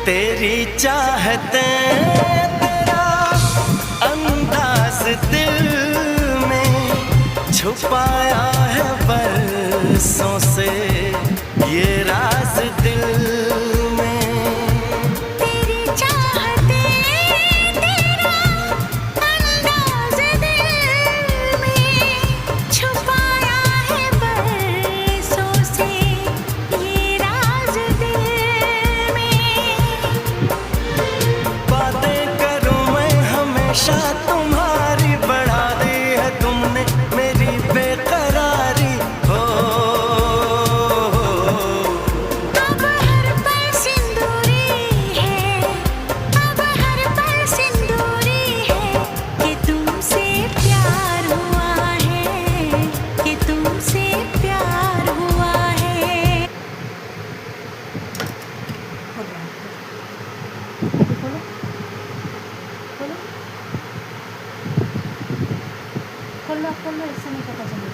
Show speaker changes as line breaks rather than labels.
तेरी चाहते तेरा अंदाज दिल में छुपाया है बरसों से ये राज दिल में।
तेरी चाहते तेरा अंदाज दिल में छुपाया है बरसों से ये राज दिल में।
बातें करूं मैं हमेशा तुम्हारी, बढ़ा दी है तुमने मेरी बेकरारी हो।
अब हर पल सिंदूरी है, अब हर पल सिंदूरी है कि तुमसे प्यार हुआ है, कि तुमसे प्यार हुआ है।
खोलो खोलो, इससे नहीं पता चलेगा।